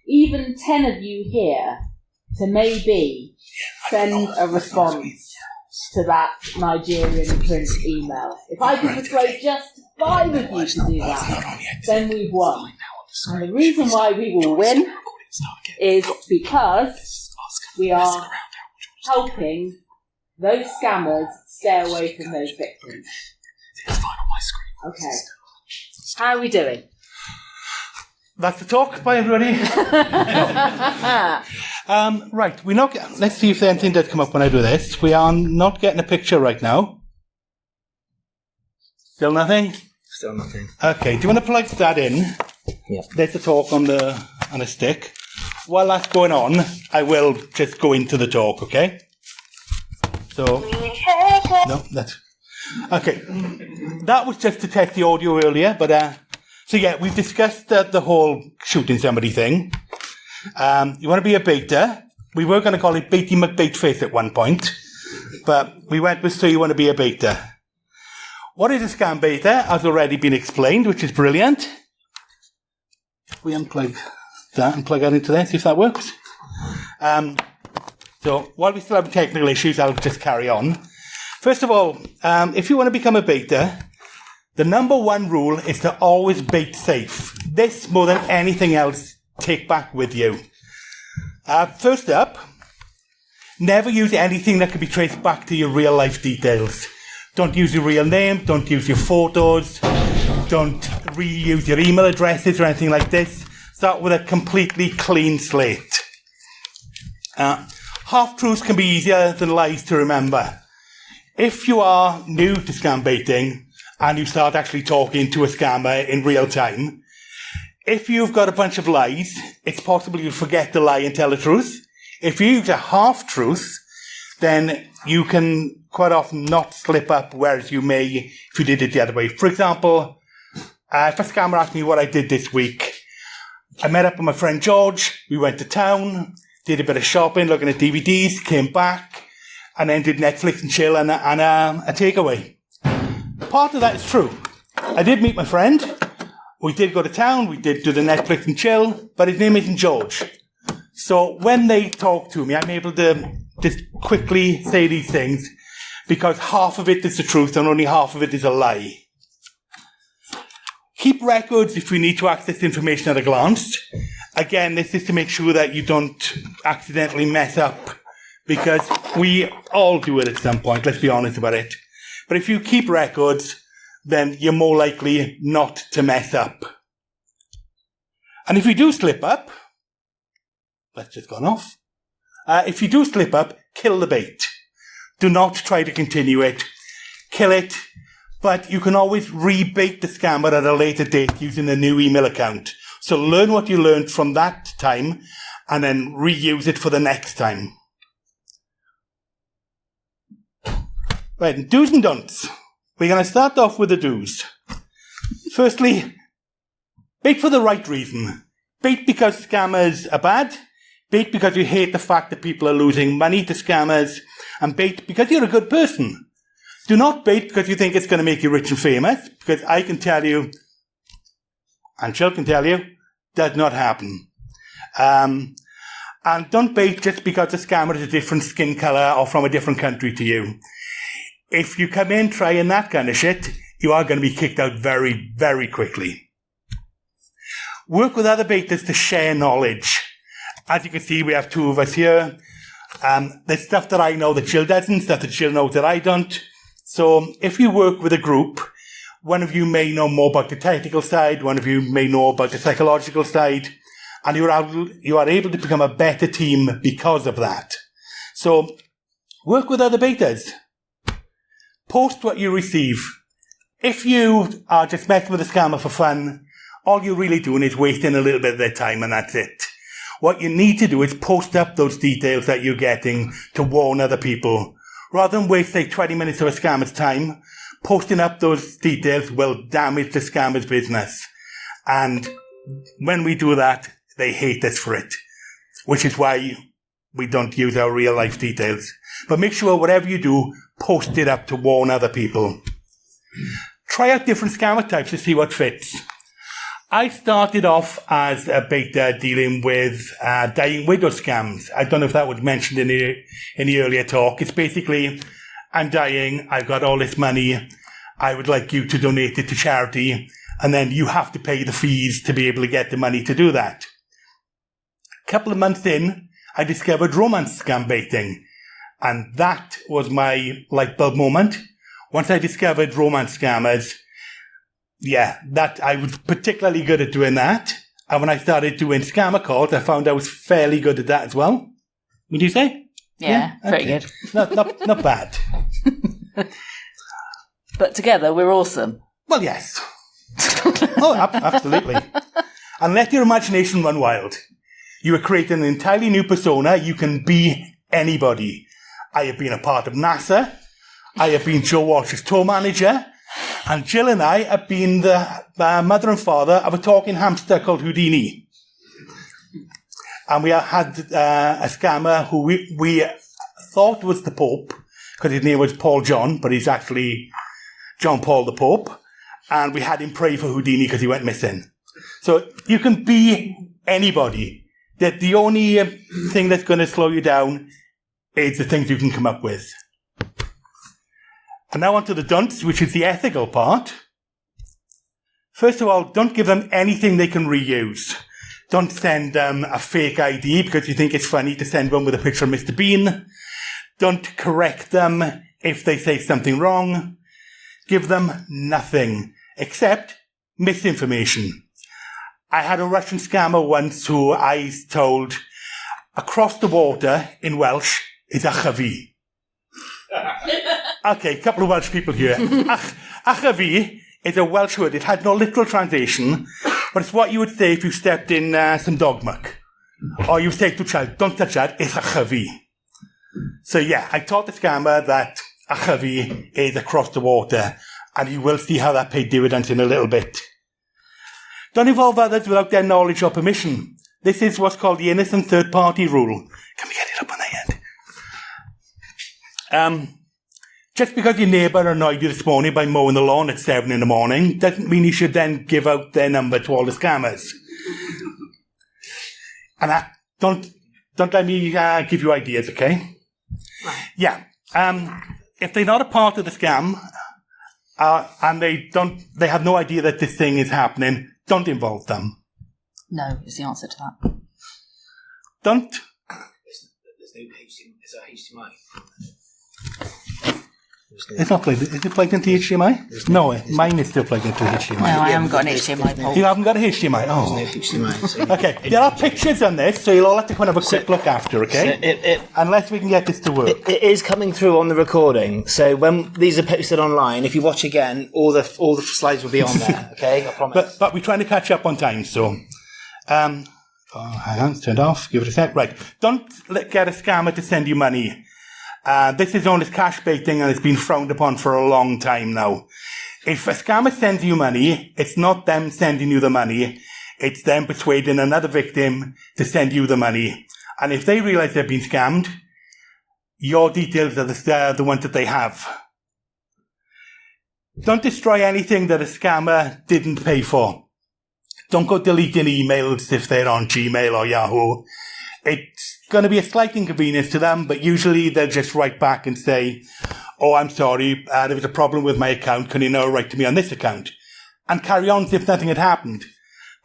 even 10 of you here to maybe send a response to that Nigerian prince email. If I can persuade just 5 of you to do that, then we've won. And the reason why we will win is because we are helping those scammers stay away from those victims. Okay. How are we doing? That's the talk. Bye, everybody. Right, we're not. Let's see if anything does come up when I do this. We are not getting a picture right now. Still nothing? Still nothing. Okay, do you want to plug that in? Yeah. There's the talk on a stick. While that's going on, I will just go into the talk, okay? So, no, that's... Okay, that was just to test the audio earlier, but... So yeah, we've discussed the whole shooting somebody thing. You want to be a baiter. We were going to call it Beatty McBaitface at one point, but we went with so you want to be a baiter. What is a scam baiter has already been explained, which is brilliant. We unplug that and plug that into there, see if that works. So while we still have technical issues, I'll just carry on. First of all, if you want to become a baiter, the number one rule is to always bait safe. This, more than anything else, take back with you. First up, never use anything that can be traced back to your real life details. Don't use your real name, don't use your photos, don't reuse your email addresses or anything like this. Start with a completely clean slate. Half-truths can be easier than lies to remember. If you are new to scam baiting, and you start actually talking to a scammer in real time, if you've got a bunch of lies, it's possible you'll forget the lie and tell the truth. If you use a half-truth, then you can quite often not slip up, whereas you may if you did it the other way. For example, if a scammer asked me what I did this week, I met up with my friend George, we went to town, did a bit of shopping, looking at DVDs, came back, and then did Netflix and chill and a takeaway. Part of that is true. I did meet my friend. We did go to town. We did do the Netflix and chill. But his name isn't George. So when they talk to me, I'm able to just quickly say these things because half of it is the truth and only half of it is a lie. Keep records if we need to access information at a glance. Again, this is to make sure that you don't accidentally mess up because we all do it at some point. Let's be honest about it. But if you keep records, then you're more likely not to mess up. And if you do slip up, that's just gone off. If you do slip up, kill the bait. Do not try to continue it. Kill it. But you can always rebait the scammer at a later date using a new email account. So learn what you learned from that time and then reuse it for the next time. Right, do's and don'ts. We're going to start off with the do's. Firstly, bait for the right reason. Bait because scammers are bad. Bait because you hate the fact that people are losing money to scammers. And bait because you're a good person. Do not bait because you think it's going to make you rich and famous. Because I can tell you, and Jill can tell you, does not happen. And don't bait just because the scammer is a different skin colour or from a different country to you. If you come in trying that kind of shit, you are going to be kicked out very, very quickly. Work with other baiters to share knowledge. As you can see, we have 2 of us here. There's stuff that I know that Jill doesn't, stuff that Jill knows that I don't. So if you work with a group, one of you may know more about the technical side, one of you may know about the psychological side, and you are able to become a better team because of that. So work with other baiters. Post what you receive. If you are just messing with a scammer for fun, all you're really doing is wasting a little bit of their time and that's it. What you need to do is post up those details that you're getting to warn other people. Rather than waste, say, 20 minutes of a scammer's time, posting up those details will damage the scammer's business. And when we do that, they hate us for it. Which is why we don't use our real life details. But make sure whatever you do, post it up to warn other people. Try out different scammer types to see what fits. I started off as a baiter dealing with dying widow scams. I don't know if that was mentioned in the earlier talk. It's basically, I'm dying, I've got all this money, I would like you to donate it to charity, and then you have to pay the fees to be able to get the money to do that. A couple of months in, I discovered romance scam baiting, and that was my light bulb moment. Once I discovered romance scammers, that I was particularly good at doing that. And when I started doing scammer calls, I found I was fairly good at that as well. Would you say? Yeah, pretty good. Not bad. But together, we're awesome. Well, yes. Absolutely. And let your imagination run wild. You are creating an entirely new persona. You can be anybody. I have been a part of NASA. I have been Joe Walsh's tour manager. And Jill and I have been the mother and father of a talking hamster called Houdini. And we had a scammer who we thought was the Pope, because his name was Paul John, but he's actually John Paul the Pope. And we had him pray for Houdini because he went missing. So you can be anybody. That the only thing that's going to slow you down is the things you can come up with. And now on to the don'ts, which is the ethical part. First of all, don't give them anything they can reuse. Don't send them a fake ID because you think it's funny to send one with a picture of Mr. Bean. Don't correct them if they say something wrong. Give them nothing except misinformation. I had a Russian scammer once who I told across the water in Welsh is achavi. Okay, a couple of Welsh people here. Achavi is a Welsh word. It had no literal translation, but it's what you would say if you stepped in some dog muck. Or you say to a child, don't touch that, it's achavi. So yeah, I taught the scammer that achavi is across the water, and you will see how that paid dividends in a little bit. Don't involve others without their knowledge or permission. This is what's called the innocent third-party rule. Can we get it up on the end? Just because your neighbour annoyed you this morning by mowing the lawn at 7 in the morning doesn't mean you should then give out their number to all the scammers. And don't let me give you ideas, okay? Yeah. If they're not a part of the scam and they have no idea that this thing is happening, don't involve them. No, is the answer to that. Don't. There's no HDMI. Is that HDMI? It's not plugged. Is it plugged into HDMI? No, mine is still plugged into HDMI. No, I haven't got an HDMI port. You haven't got a HDMI? Oh. There's no HDMI. So Okay, there are pictures on this, so you'll all have to kind of have a quick look after, okay? Unless we can get this to work. It is coming through on the recording. So when these are posted online, if you watch again, all the slides will be on there. Okay, I promise. But we're trying to catch up on time, so. Hang on, it's turned off. Give it a sec. Right. Don't get a scammer to send you money. This is known as cash baiting and it's been frowned upon for a long time now. If a scammer sends you money, it's not them sending you the money. It's them persuading another victim to send you the money. And if they realise they've been scammed, your details are the ones that they have. Don't destroy anything that a scammer didn't pay for. Don't go deleting emails if they're on Gmail or Yahoo. It's going to be a slight inconvenience to them, but usually they'll just write back and say, oh, I'm sorry, there was a problem with my account. Can you now write to me on this account? And carry on as if nothing had happened.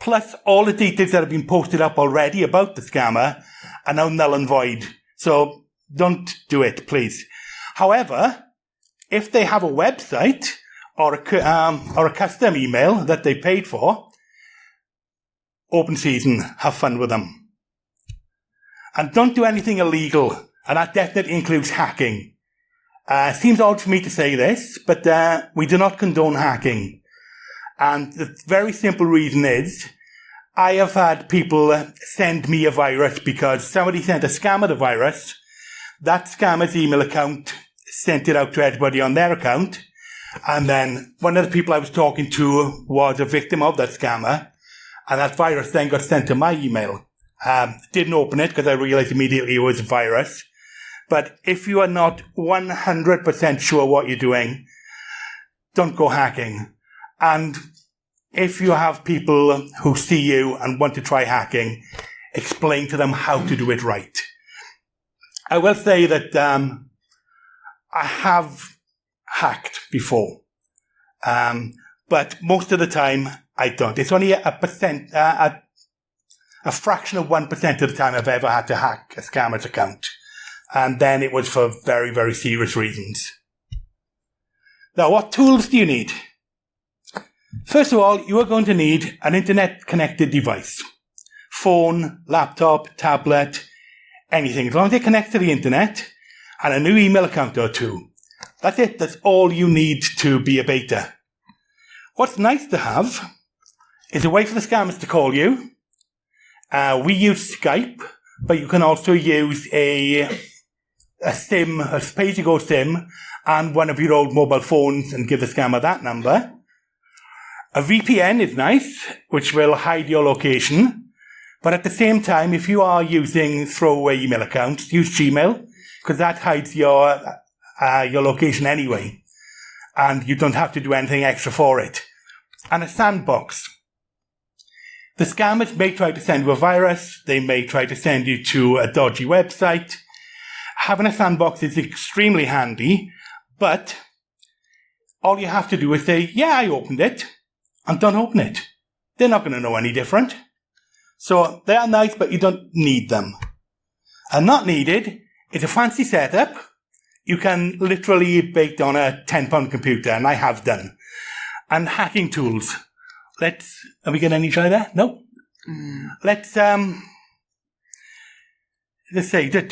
Plus, all the details that have been posted up already about the scammer are now null and void. So don't do it, please. However, if they have a website or a custom email that they paid for, open season, have fun with them. And don't do anything illegal, and that definitely includes hacking. Seems odd for me to say this, but we do not condone hacking. And the very simple reason is, I have had people send me a virus because somebody sent a scammer the virus. That scammer's email account sent it out to everybody on their account. And then one of the people I was talking to was a victim of that scammer. And that virus then got sent to my email. Didn't open it because I realized immediately it was a virus. But if you are not 100% sure what you're doing, don't go hacking. And if you have people who see you and want to try hacking, explain to them how to do it right. I will say that I have hacked before, but most of the time I don't. It's only a fraction of 1% of the time I've ever had to hack a scammer's account. And then it was for very, very serious reasons. Now, what tools do you need? First of all, you are going to need an internet-connected device. Phone, laptop, tablet, anything. As long as it connects to the internet, and a new email account or two. That's it. That's all you need to be a beta. What's nice to have is a way for the scammers to call you. We use Skype, but you can also use a SIM, a pay-as-you-go SIM, and one of your old mobile phones and give the scammer that number. A VPN is nice, which will hide your location. But at the same time, if you are using throwaway email accounts, use Gmail, because that hides your location anyway. And you don't have to do anything extra for it. And a sandbox. The scammers may try to send you a virus. They may try to send you to a dodgy website. Having a sandbox is extremely handy, but all you have to do is say, yeah, I opened it, and don't open it. They're not going to know any different. So they are nice, but you don't need them. And not needed is a fancy setup. You can literally bake on a £10 computer, and I have done. And hacking tools. Are we going to try that? No? Let's say, just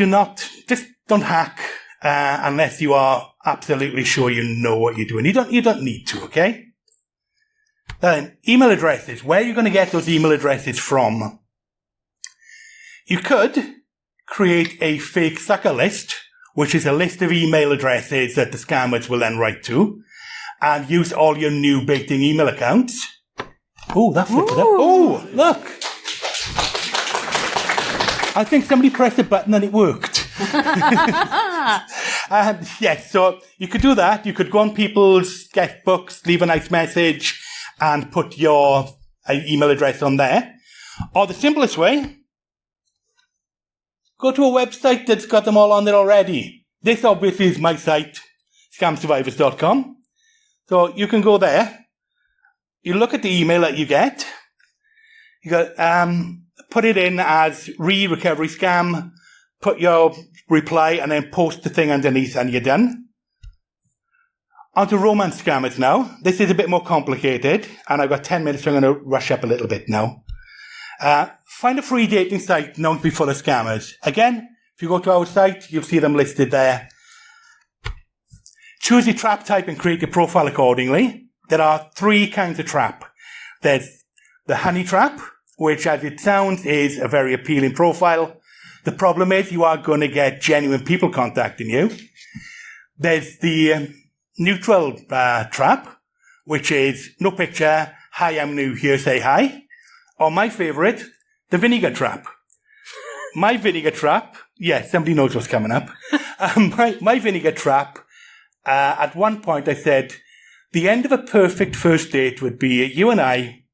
don't hack unless you are absolutely sure you know what you're doing. You don't need to, okay? Then, email addresses. Where are you going to get those email addresses from? You could create a fake sucker list, which is a list of email addresses that the scammers will then write to, and use all your new baked-in email accounts. Oh, that flipped it up. Oh, look. I think somebody pressed a button and it worked. Yes, so you could do that. You could go on people's guest books, leave a nice message, and put your email address on there. Or the simplest way, go to a website that's got them all on there already. This obviously is my site, scamsurvivors.com. So you can go there. You look at the email that you get. You go, put it in as recovery scam, put your reply, and then post the thing underneath, and you're done. On to romance scammers now. This is a bit more complicated, and I've got 10 minutes, so I'm going to rush up a little bit now. Find a free dating site known to be full of scammers. Again, if you go to our site, you'll see them listed there. Choose your trap type and create your profile accordingly. There are 3 kinds of trap. There's the honey trap, which as it sounds is a very appealing profile. The problem is you are going to get genuine people contacting you. There's the neutral trap, which is no picture, hi, I'm new here, say hi. Or my favourite, the vinegar trap. My vinegar trap, yes, somebody knows what's coming up. My vinegar trap, at one point I said, the end of a perfect first date would be you and I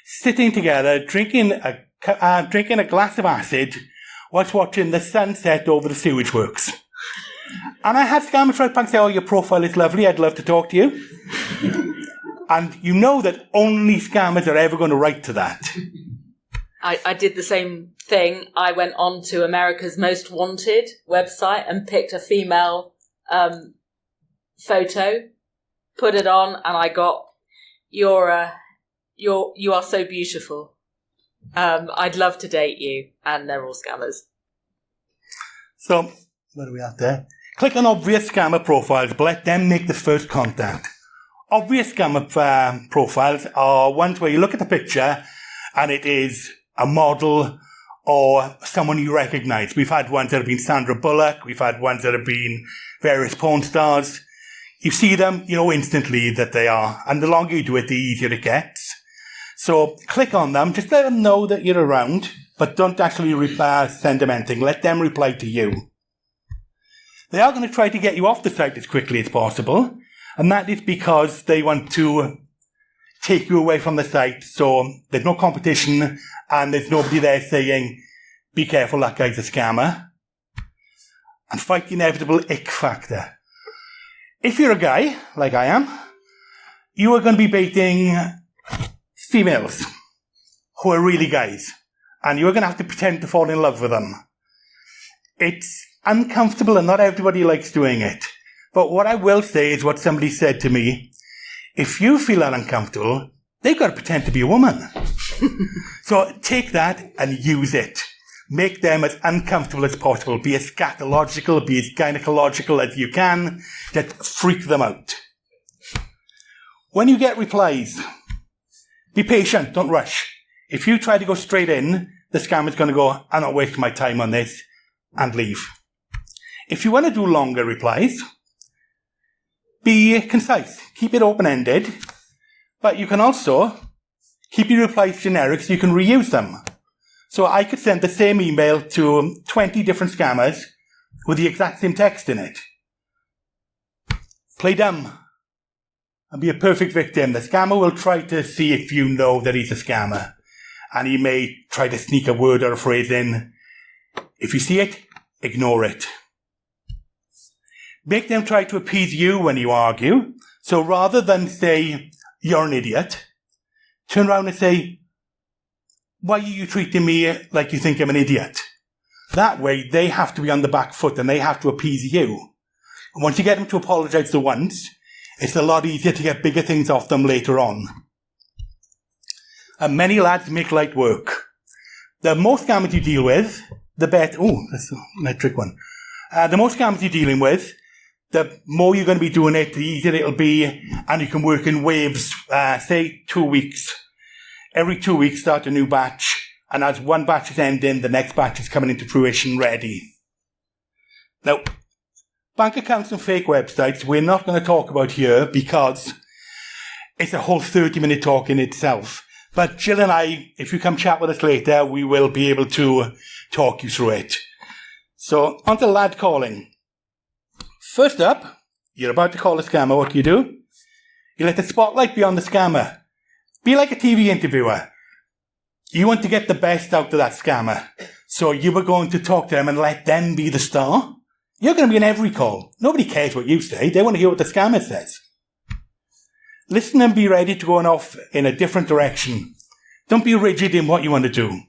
sitting together, drinking a glass of acid whilst watching the sunset over the sewage works. And I had scammers right back say, oh, your profile is lovely, I'd love to talk to you. And you know that only scammers are ever going to write to that. I did the same thing. I went on to America's Most Wanted website and picked a female photo, put it on, and I got, you are so beautiful. I'd love to date you. And they're all scammers. So, what are we at there? Click on obvious scammer profiles, but let them make the first contact. Obvious scammer profiles are ones where you look at the picture and it is a model or someone you recognise. We've had ones that have been Sandra Bullock. We've had ones that have been various porn stars. You see them, you know instantly that they are. And the longer you do it, the easier it gets. So click on them. Just let them know that you're around, but don't actually send them anything. Let them reply to you. They are going to try to get you off the site as quickly as possible. And that is because they want to take you away from the site, so there's no competition and there's nobody there saying, be careful, that guy's a scammer. And fight the inevitable ick factor. If you're a guy, like I am, you are going to be baiting females who are really guys, and you're going to have to pretend to fall in love with them. It's uncomfortable and not everybody likes doing it. But what I will say is what somebody said to me. If you feel uncomfortable, they've got to pretend to be a woman. So take that and use it. Make them as uncomfortable as possible. Be as scatological, be as gynecological as you can. Just freak them out. When you get replies, be patient, don't rush. If you try to go straight in, the scammer's going to go, I'm not wasting my time on this, and leave. If you want to do longer replies, be concise. Keep it open-ended, but you can also keep your replies generic so you can reuse them. So I could send the same email to 20 different scammers with the exact same text in it. Play dumb and be a perfect victim. The scammer will try to see if you know that he's a scammer, and he may try to sneak a word or a phrase in. If you see it, ignore it. Make them try to appease you when you argue. So rather than say, you're an idiot, turn around and say, why are you treating me like you think I'm an idiot? That way, they have to be on the back foot and they have to appease you. And once you get them to apologise the once, it's a lot easier to get bigger things off them later on. And many lads make light work. The more scammers you deal with, the better. Oh, that's a metric one. The more scammers you're dealing with, the more you're going to be doing it, the easier it'll be, and you can work in waves, say 2 weeks. Every 2 weeks, start a new batch, and as one batch is ending, the next batch is coming into fruition ready. Now, bank accounts and fake websites, we're not going to talk about here because it's a whole 30-minute talk in itself. But Jill and I, if you come chat with us later, we will be able to talk you through it. So, on to lad calling. First up, you're about to call a scammer. What do? You let the spotlight be on the scammer. Be like a TV interviewer. You want to get the best out of that scammer. So you were going to talk to them and let them be the star. You're going to be in every call. Nobody cares what you say. They want to hear what the scammer says. Listen and be ready to go off in a different direction. Don't be rigid in what you want to do.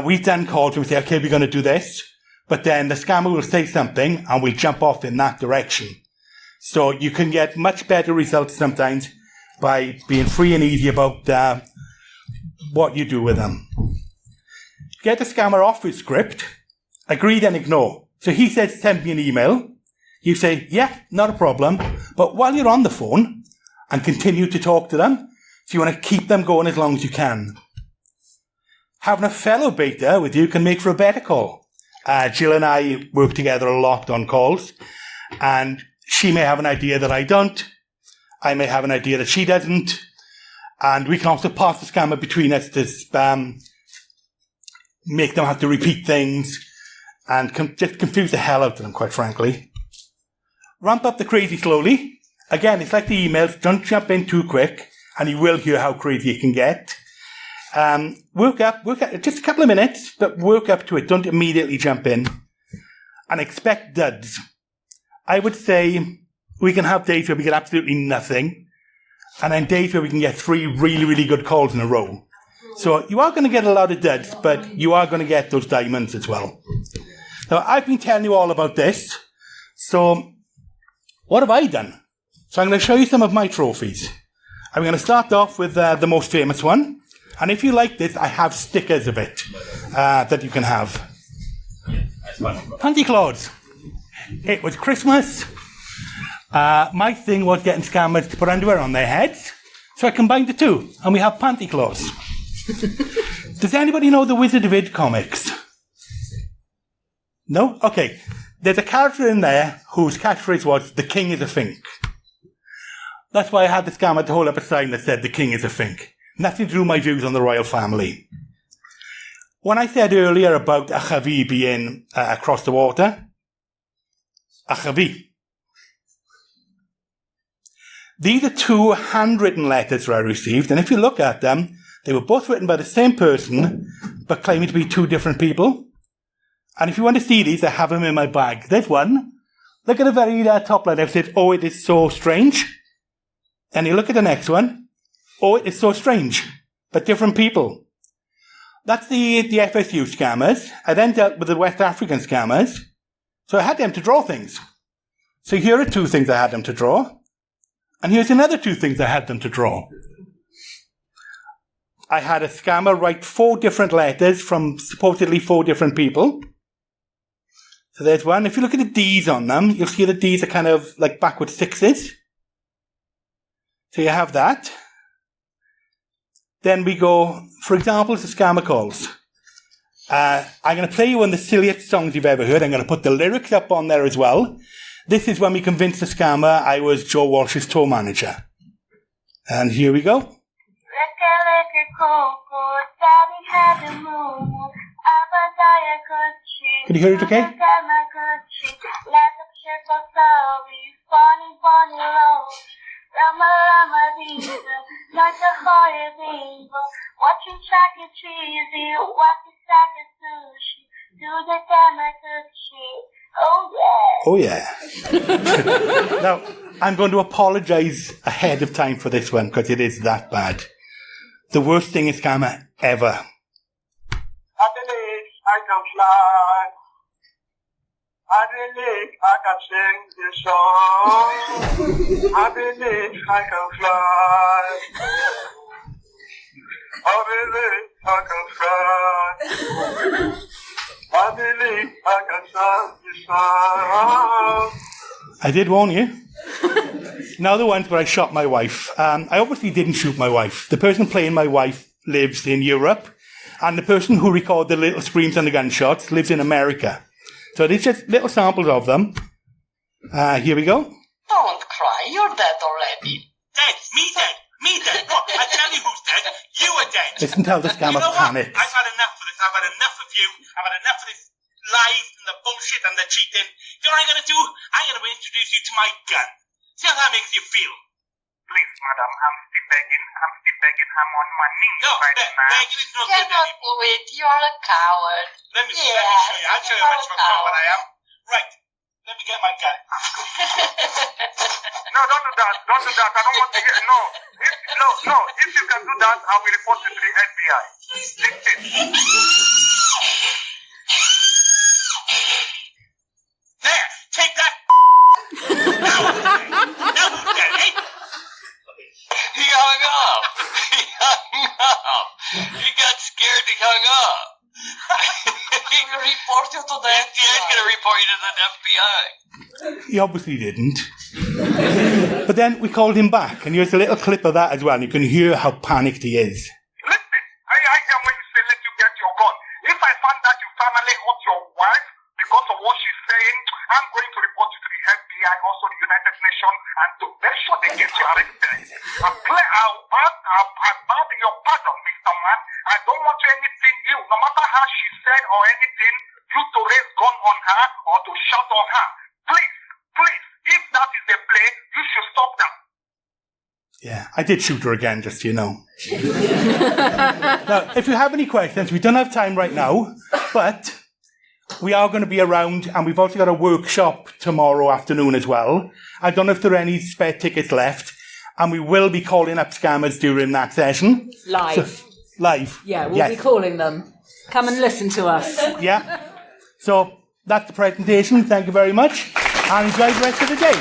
We've done calls and we say, okay, we're going to do this. But then the scammer will say something and we'll jump off in that direction. So you can get much better results sometimes by being free and easy about what you do with them. Get the scammer off with script. Agree then ignore. So he says, send me an email. You say, yeah, not a problem. But while you're on the phone and continue to talk to them, so you want to keep them going as long as you can. Having a fellow baiter with you can make for a better call. Jill and I work together a lot on calls, and she may have an idea that I don't. I may have an idea that she doesn't. And we can also pass the scammer between us to make them have to repeat things and just confuse the hell out of them, quite frankly. Ramp up the crazy slowly. Again, it's like the emails. Don't jump in too quick, and you will hear how crazy it can get. Work up, just a couple of minutes, but work up to it. Don't immediately jump in. And expect duds. I would say we can have days where we get absolutely nothing, and then days where we can get 3 really, really good calls in a row. So you are going to get a lot of duds, but you are going to get those diamonds as well. Now, I've been telling you all about this. So what have I done? So I'm going to show you some of my trophies. I'm going to start off with the most famous one. And if you like this, I have stickers of it that you can have. Panty Claus. It was Christmas. My thing was getting scammers to put underwear on their heads. So I combined the two, and we have Panty Claus. Does anybody know the Wizard of Id comics? No? Okay. There's a character in there whose catchphrase was, the king is a fink. That's why I had the scammer to hold up a sign that said, the king is a fink. Nothing to do with my views on the royal family. When I said earlier about a chavi being across the water, a chavi. These are 2 handwritten letters that I received, and if you look at them, they were both written by the same person, but claiming to be 2 different people. And if you want to see these, I have them in my bag. There's one. Look at the very top line. It said, "Oh, it is so strange." And you look at the next one. "Oh, it is so strange." But different people. That's the FSU scammers. I then dealt with the West African scammers. So I had them to draw things. So here are 2 things I had them to draw. And here's another 2 things I had them to draw. I had a scammer write 4 different letters from supposedly 4 different people. So there's one. If you look at the D's on them, you'll see the D's are kind of like backward 6s. So you have that. Then we go, for example, to scammer calls. I'm going to play you one of the silliest songs you've ever heard. I'm going to put the lyrics up on there as well. This is when we convinced the scammer I was Joe Walsh's tour manager. And here we go. Can you hear it okay? Oh yeah. Now, I'm going to apologise ahead of time for this one because it is that bad. The worst thing is scammer ever. I believe I can fly. I believe I can sing this song. I believe I can fly. I believe I can fly. I believe I can sing this song. I did warn you. Now the ones where I shot my wife. I obviously didn't shoot my wife. The person playing my wife lives in Europe, and the person who recorded the little screams and the gunshots lives in America. So these are just little samples of them. Here we go. Don't cry, you're dead already. Dead? Me dead? Me dead? What? I tell you who's dead. You are dead. Listen till the scammer You know panics. what? I've had enough of this. I've had enough of you. I've had enough of this lies and the bullshit and the cheating. You know what I'm going to do? I'm going to introduce you to my gun. See how that makes you feel. Please, madam, I'm still begging. I'm on my knees No, right now. begging is not good Cannot anymore. do it, you're a coward. Let me show you. Yes, I'll show you how much of a coward coward. I am. Right. Let me get my gun. No, don't do that. Don't do that. I don't want to hear. No. If you can do that, I will report you to the FBI. Listen. There. Take that. Now who's dead, eh? He hung up. He got scared, he hung up. He will report you to the FBI. He's going to report you to the FBI. He obviously didn't. But then we called him back, and here's a little clip of that as well. And you can hear how panicked he is. Listen. I hear when you say let you get your gun. If I find that you finally hurt your wife because of what she's saying, I'm going to report you to the FBI, also the United Nations, and to make sure they get you arrested. I'm clear. I'll beg your pardon, Mr. Man. I don't want you anything you, no matter how she said or anything, you to raise gun on her or to shout on her. Please, if that is the play, you should stop that. Yeah, I did shoot her again, just so you know. Now, if you have any questions, we don't have time right now, but we are going to be around, and we've also got a workshop tomorrow afternoon as well. I don't know if there are any spare tickets left, and we will be calling up scammers during that session. Live. Live. Yeah, we'll Yes. be calling them. Come and listen to us. Yeah. So that's the presentation. Thank you very much, and enjoy the rest of the day.